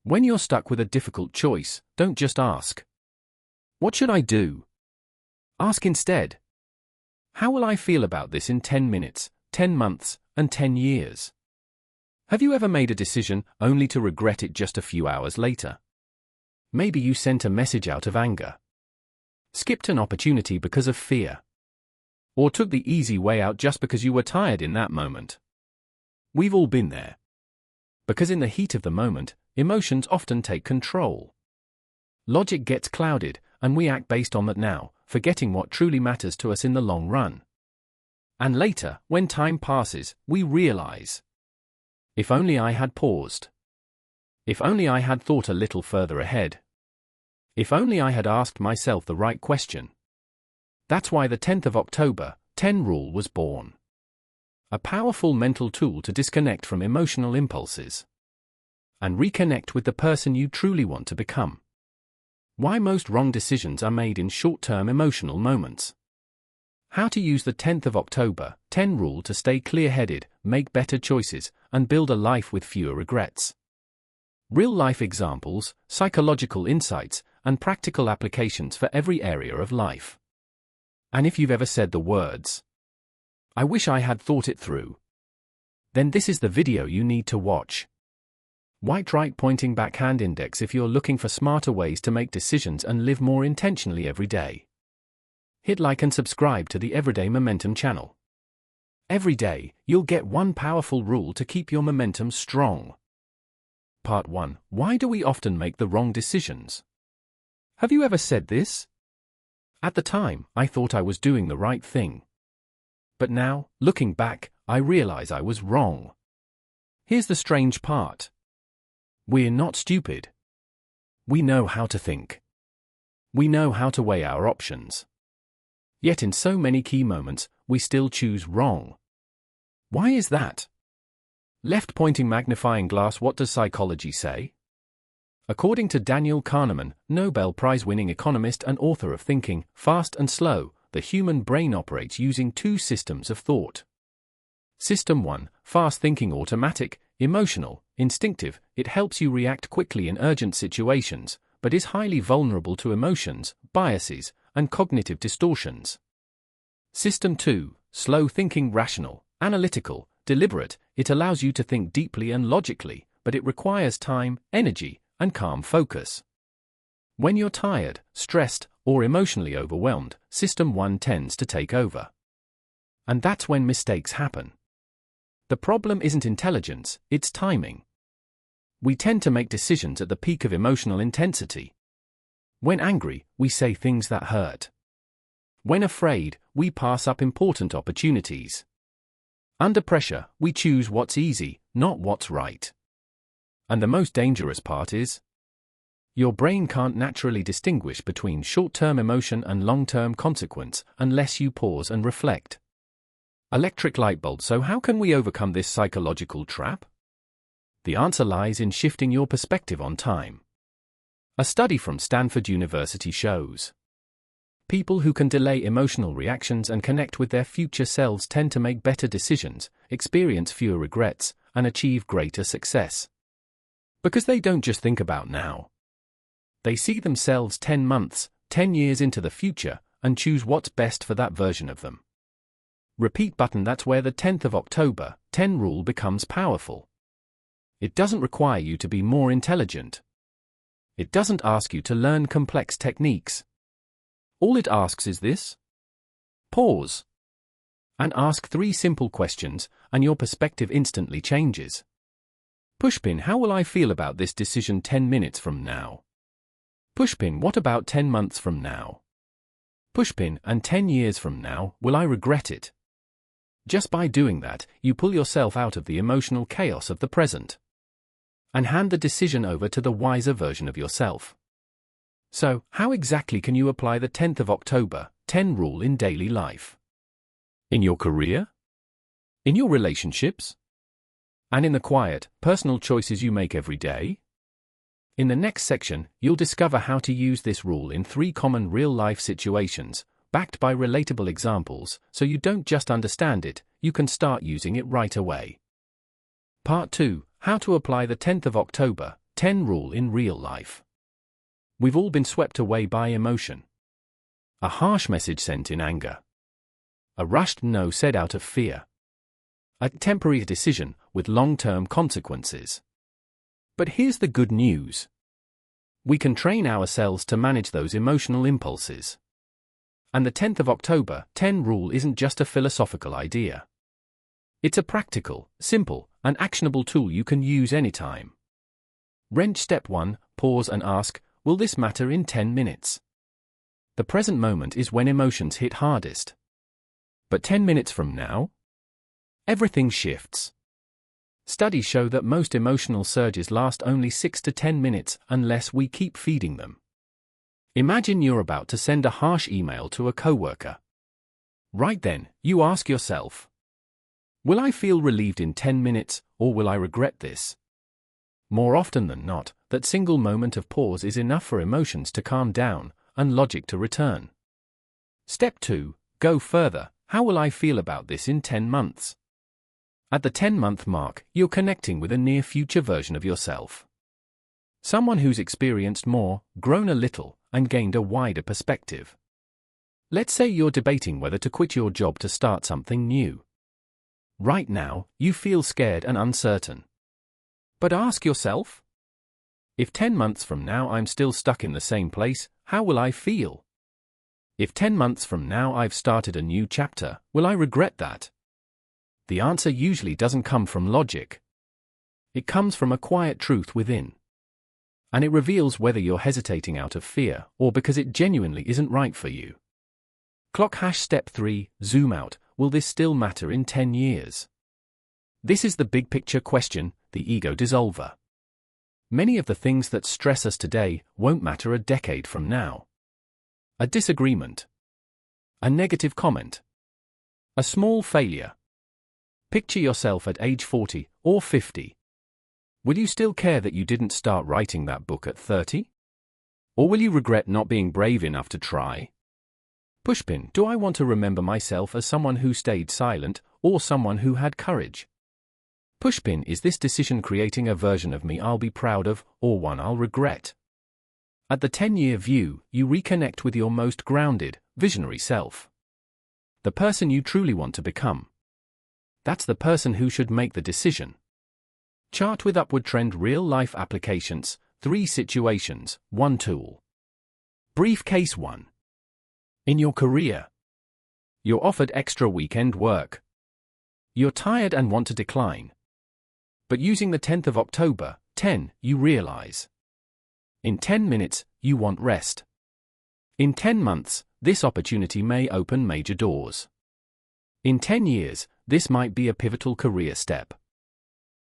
When you're stuck with a difficult choice, don't just ask, "What should I do?" Ask instead, "How will I feel about this in 10 minutes, 10 months, and 10 years?" Have you ever made a decision only to regret it just a few hours later? Maybe you sent a message out of anger, skipped an opportunity because of fear, or took the easy way out just because you were tired in that moment. We've all been there. Because in the heat of the moment, emotions often take control. Logic gets clouded, and we act based on that now, forgetting what truly matters to us in the long run. And later, when time passes, we realize, if only I had paused. If only I had thought a little further ahead. If only I had asked myself the right question. That's why the 10th of October, 10 Rule was born. A powerful mental tool to disconnect from emotional impulses and reconnect with the person you truly want to become. Why most wrong decisions are made in short-term emotional moments. How to use the 10th of October, 10 Rule to stay clear-headed, make better choices, and build a life with fewer regrets. Real-life examples, psychological insights, and practical applications for every area of life. And if you've ever said the words, "I wish I had thought it through," then this is the video you need to watch. White right pointing backhand index if you're looking for smarter ways to make decisions and live more intentionally every day. Hit like and subscribe to the Everyday Momentum channel. Every day, you'll get one powerful rule to keep your momentum strong. Part 1. Why do we often make the wrong decisions? Have you ever said this? At the time, I thought I was doing the right thing. But now, looking back, I realize I was wrong. Here's the strange part. We're not stupid. We know how to think. We know how to weigh our options. Yet in so many key moments, we still choose wrong. Why is that? Left-pointing magnifying glass. What does psychology say? According to Daniel Kahneman, Nobel Prize-winning economist and author of Thinking, Fast and Slow, the human brain operates using two systems of thought. System 1, fast thinking, automatic, emotional, instinctive. It helps you react quickly in urgent situations, but is highly vulnerable to emotions, biases, and cognitive distortions. System 2, slow thinking, rational, analytical, deliberate. It allows you to think deeply and logically, but it requires time, energy, and calm focus. When you're tired, stressed, or emotionally overwhelmed, System 1 tends to take over. And that's when mistakes happen. The problem isn't intelligence, it's timing. We tend to make decisions at the peak of emotional intensity. When angry, we say things that hurt. When afraid, we pass up important opportunities. Under pressure, we choose what's easy, not what's right. And the most dangerous part is, your brain can't naturally distinguish between short-term emotion and long-term consequence unless you pause and reflect. Electric light bulb. So how can we overcome this psychological trap? The answer lies in shifting your perspective on time. A study from Stanford University shows people who can delay emotional reactions and connect with their future selves tend to make better decisions, experience fewer regrets, and achieve greater success. Because they don't just think about now. They see themselves 10 months, 10 years into the future, and choose what's best for that version of them. Repeat button. That's where the 10th of October, 10 Rule becomes powerful. It doesn't require you to be more intelligent. It doesn't ask you to learn complex techniques. All it asks is this: pause. And ask 3 simple questions, and your perspective instantly changes. Pushpin. How will I feel about this decision 10 minutes from now? Pushpin. What about 10 months from now? Pushpin. And 10 years from now, will I regret it? Just by doing that, you pull yourself out of the emotional chaos of the present and hand the decision over to the wiser version of yourself. So, how exactly can you apply the 10th of October, 10 Rule in daily life? In your career? In your relationships? And in the quiet, personal choices you make every day? In the next section, you'll discover how to use this rule in 3 common real-life situations, backed by relatable examples, so you don't just understand it, you can start using it right away. Part 2, how to apply the 10th of October, 10 rule in real life. We've all been swept away by emotion. A harsh message sent in anger. A rushed no said out of fear. A temporary decision with long-term consequences. But here's the good news. We can train ourselves to manage those emotional impulses. And the 10th of October, 10 rule isn't just a philosophical idea. It's a practical, simple, and actionable tool you can use anytime. Wrench step 1, pause and ask, will this matter in 10 minutes? The present moment is when emotions hit hardest. But 10 minutes from now? Everything shifts. Studies show that most emotional surges last only 6 to 10 minutes unless we keep feeding them. Imagine you're about to send a harsh email to a coworker. Right then, you ask yourself, will I feel relieved in 10 minutes, or will I regret this? More often than not, that single moment of pause is enough for emotions to calm down and logic to return. Step 2, go further. How will I feel about this in 10 months? At the 10-month mark, you're connecting with a near-future version of yourself. Someone who's experienced more, grown a little, and gained a wider perspective. Let's say you're debating whether to quit your job to start something new. Right now, you feel scared and uncertain. But ask yourself, if 10 months from now I'm still stuck in the same place, how will I feel? If 10 months from now I've started a new chapter, will I regret that? The answer usually doesn't come from logic. It comes from a quiet truth within. And it reveals whether you're hesitating out of fear or because it genuinely isn't right for you. Clock step 3, zoom out. Will this still matter in 10 years? This is the big picture question, the ego dissolver. Many of the things that stress us today won't matter a decade from now. A disagreement. A negative comment. A small failure. Picture yourself at age 40 or 50. Will you still care that you didn't start writing that book at 30? Or will you regret not being brave enough to try? Pushpin, do I want to remember myself as someone who stayed silent or someone who had courage? Pushpin, is this decision creating a version of me I'll be proud of or one I'll regret? At the 10-year view, you reconnect with your most grounded, visionary self. The person you truly want to become. That's the person who should make the decision. Chart with upward trend real-life applications, 3 situations, 1 tool. Brief case 1. In your career. You're offered extra weekend work. You're tired and want to decline. But using the 10th of October, 10, you realize. In 10 minutes, you want rest. In 10 months, this opportunity may open major doors. In 10 years, this might be a pivotal career step.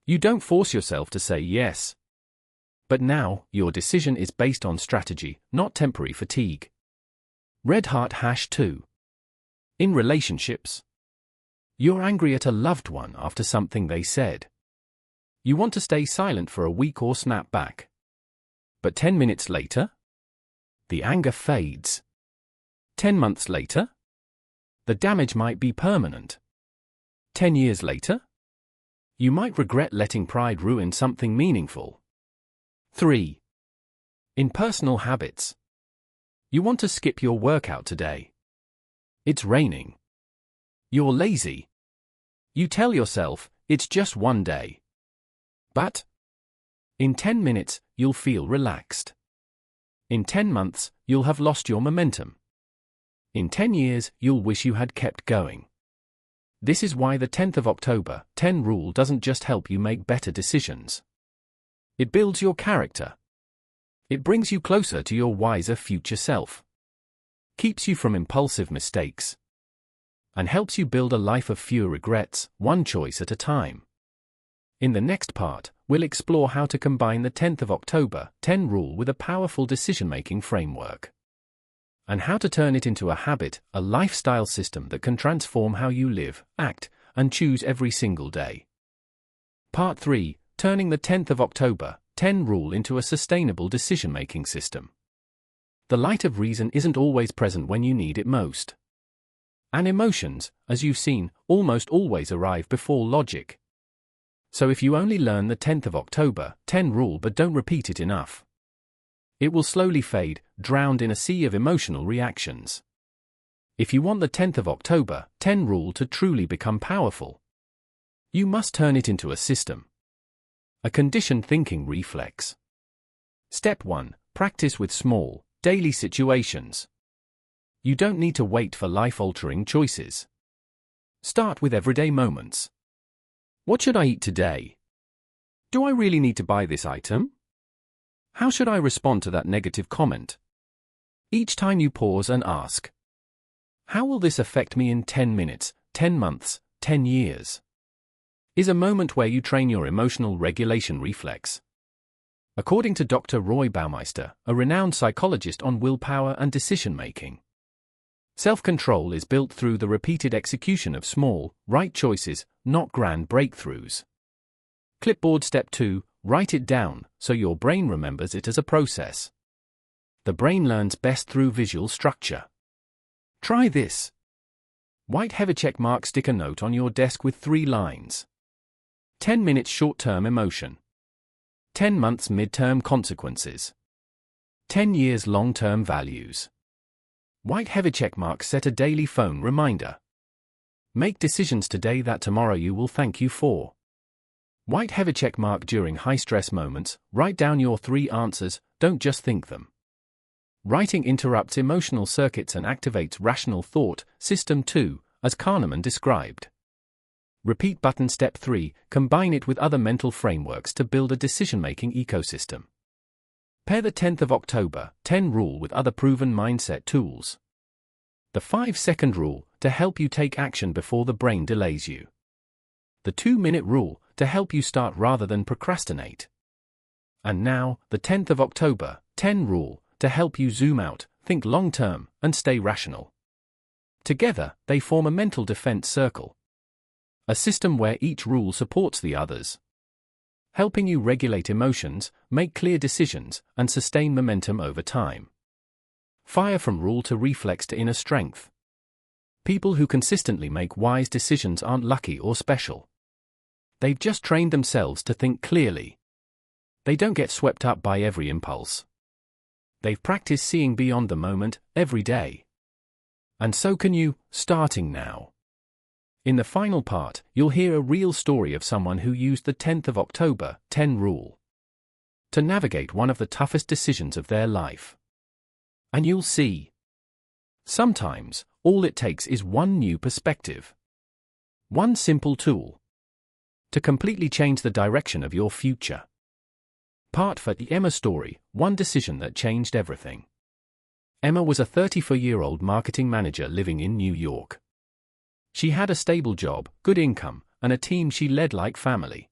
You don't force yourself to say yes. But now, your decision is based on strategy, not temporary fatigue. Red Heart 2. In relationships. You're angry at a loved one after something they said. You want to stay silent for a week or snap back. But 10 minutes later? The anger fades. 10 months later? The damage might be permanent. 10 years later? You might regret letting pride ruin something meaningful. 3. In personal habits. You want to skip your workout today. It's raining. You're lazy. You tell yourself, it's just one day. But in 10 minutes, you'll feel relaxed. In 10 months, you'll have lost your momentum. In 10 years, you'll wish you had kept going. This is why the 10th of October, 10 rule doesn't just help you make better decisions. It builds your character. It brings you closer to your wiser future self. Keeps you from impulsive mistakes. And helps you build a life of fewer regrets, one choice at a time. In the next part, we'll explore how to combine the 10th of October, 10 rule with a powerful decision-making framework. And how to turn it into a habit, a lifestyle system that can transform how you live, act, and choose every single day. Part 3, turning the 10th of October, 10 rule into a sustainable decision-making system. The light of reason isn't always present when you need it most. And emotions, as you've seen, almost always arrive before logic. So if you only learn the 10th of October, 10 rule but don't repeat it enough, it will slowly fade, drowned in a sea of emotional reactions. If you want the 10th of October, 10 rule to truly become powerful, you must turn it into a system. A conditioned thinking reflex. Step 1. Practice with small, daily situations. You don't need to wait for life-altering choices. Start with everyday moments. What should I eat today? Do I really need to buy this item? How should I respond to that negative comment? Each time you pause and ask, how will this affect me in 10 minutes, 10 months, 10 years? Is a moment where you train your emotional regulation reflex. According to Dr. Roy Baumeister, a renowned psychologist on willpower and decision-making, self-control is built through the repeated execution of small, right choices, not grand breakthroughs. Clipboard Step 2. Write it down, so your brain remembers it as a process. The brain learns best through visual structure. Try this. White heavy check mark. Stick a note on your desk with 3 lines. 10 minutes short-term emotion. 10 months mid-term consequences. 10 years long-term values. White heavy check mark. Set a daily phone reminder. Make decisions today that tomorrow you will thank you for. White heavy check mark. During high-stress moments, write down your 3 answers, don't just think them. Writing interrupts emotional circuits and activates rational thought. System 2, as Kahneman described. Repeat button. Step 3, combine it with other mental frameworks to build a decision-making ecosystem. Pair the 10th of October, 10 rule with other proven mindset tools. The 5-second rule, to help you take action before the brain delays you. The 2-minute rule, to help you start rather than procrastinate. And now, the 10th of October, 10 rule, to help you zoom out, think long-term, and stay rational. Together, they form a mental defense circle. A system where each rule supports the others, helping you regulate emotions, make clear decisions, and sustain momentum over time. Fire from rule to reflex to inner strength. People who consistently make wise decisions aren't lucky or special. They've just trained themselves to think clearly. They don't get swept up by every impulse. They've practiced seeing beyond the moment, every day. And so can you, starting now. In the final part, you'll hear a real story of someone who used the 10th of October, 10 rule, to navigate one of the toughest decisions of their life. And you'll see. Sometimes, all it takes is one new perspective. One simple tool to completely change the direction of your future. Part 4. The Emma story, one decision that changed everything. Emma was a 34-year-old marketing manager living in New York. She had a stable job, good income, and a team she led like family.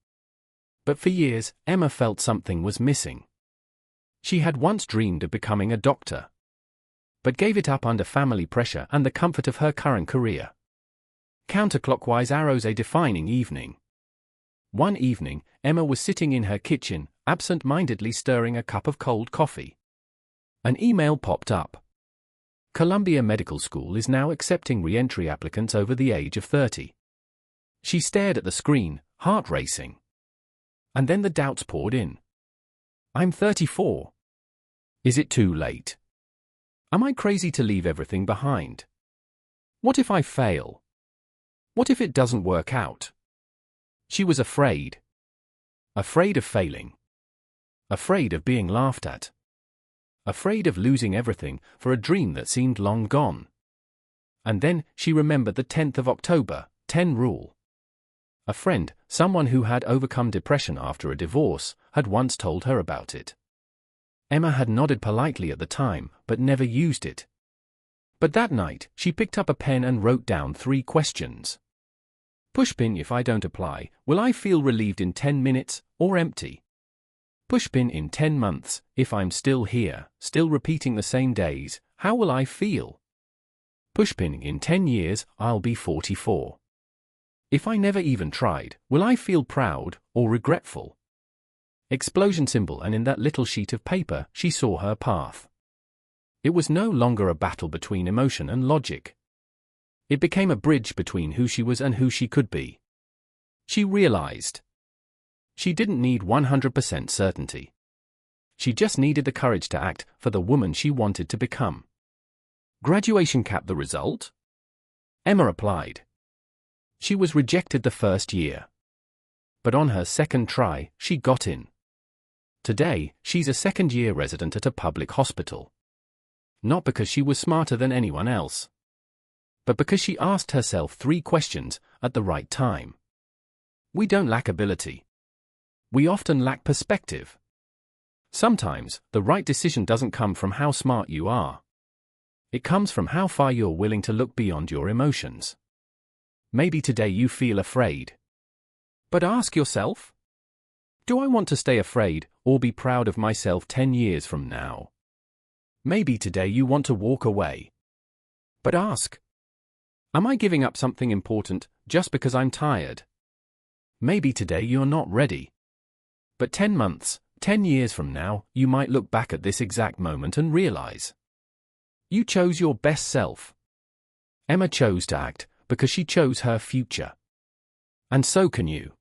But for years, Emma felt something was missing. She had once dreamed of becoming a doctor, but gave it up under family pressure and the comfort of her current career. Counterclockwise arrows. A defining evening. One evening, Emma was sitting in her kitchen, absent-mindedly stirring a cup of cold coffee. An email popped up. Columbia Medical School is now accepting re-entry applicants over the age of 30. She stared at the screen, heart racing. And then the doubts poured in. I'm 34. Is it too late? Am I crazy to leave everything behind? What if I fail? What if it doesn't work out? She was afraid. Afraid of failing. Afraid of being laughed at. Afraid of losing everything for a dream that seemed long gone. And then, she remembered the 10th of October, 10 rule. A friend, someone who had overcome depression after a divorce, had once told her about it. Emma had nodded politely at the time, but never used it. But that night, she picked up a pen and wrote down 3 questions. Pushpin: if I don't apply, will I feel relieved in 10 minutes, or empty? Pushpin: in 10 months, if I'm still here, still repeating the same days, how will I feel? Pushpin: in 10 years, I'll be 44. If I never even tried, will I feel proud, or regretful? Explosion symbol. And in that little sheet of paper, she saw her path. It was no longer a battle between emotion and logic. It became a bridge between who she was and who she could be. She realized She didn't need 100% certainty. She just needed the courage to act for the woman she wanted to become. Graduation cap the result? Emma applied. She was rejected the first year. But on her second try, she got in. Today, she's a second-year resident at a public hospital. Not because she was smarter than anyone else, but because she asked herself 3 questions at the right time. We don't lack ability. We often lack perspective. Sometimes, the right decision doesn't come from how smart you are. It comes from how far you're willing to look beyond your emotions. Maybe today you feel afraid. But ask yourself, do I want to stay afraid or be proud of myself 10 years from now? Maybe today you want to walk away. But ask, am I giving up something important just because I'm tired? Maybe today you're not ready. But 10 months, 10 years from now, you might look back at this exact moment and realize you chose your best self. Emma chose to act because she chose her future. And so can you.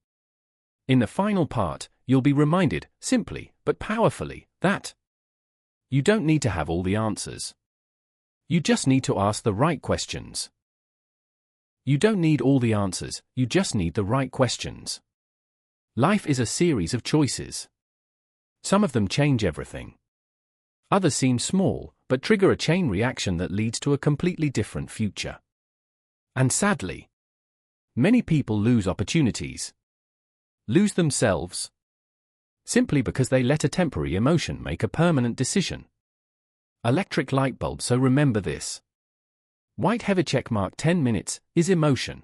In the final part, you'll be reminded, simply but powerfully, that you don't need to have all the answers. You just need to ask the right questions. You don't need all the answers, you just need the right questions. Life is a series of choices. Some of them change everything. Others seem small, but trigger a chain reaction that leads to a completely different future. And sadly, many people lose opportunities. Lose themselves. Simply because they let a temporary emotion make a permanent decision. Electric light bulb, so remember this. White heavy checkmark 10 minutes is emotion.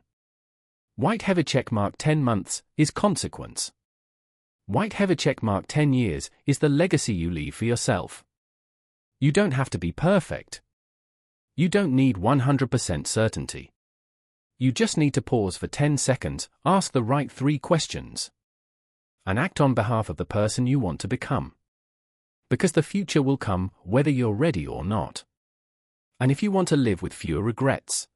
White heavy checkmark 10 months is consequence. White heavy checkmark 10 years is the legacy you leave for yourself. You don't have to be perfect. You don't need 100% certainty. You just need to pause for 10 seconds, ask the right 3 questions, and act on behalf of the person you want to become. Because the future will come whether you're ready or not. And if you want to live with fewer regrets,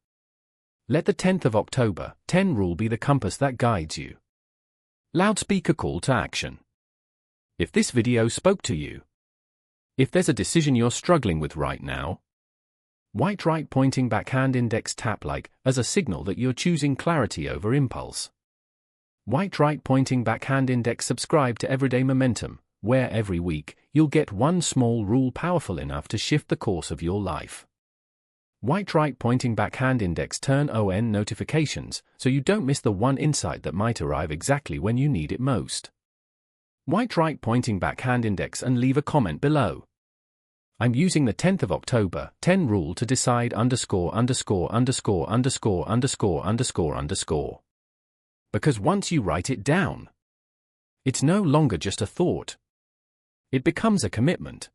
let the 10th of October 10 rule be the compass that guides you. Loudspeaker call to action. If this video spoke to you, if there's a decision you're struggling with right now, white right pointing back hand index tap like as a signal that you're choosing clarity over impulse. White right pointing back hand index subscribe to Everyday Momentum, where every week you'll get one small rule powerful enough to shift the course of your life. White right pointing back hand index turn on notifications so you don't miss the one insight that might arrive exactly when you need it most. White right pointing back hand index and leave a comment below. I'm using the 10th of October 10 rule to decide ____________. Because once you write it down, it's no longer just a thought. It becomes a commitment.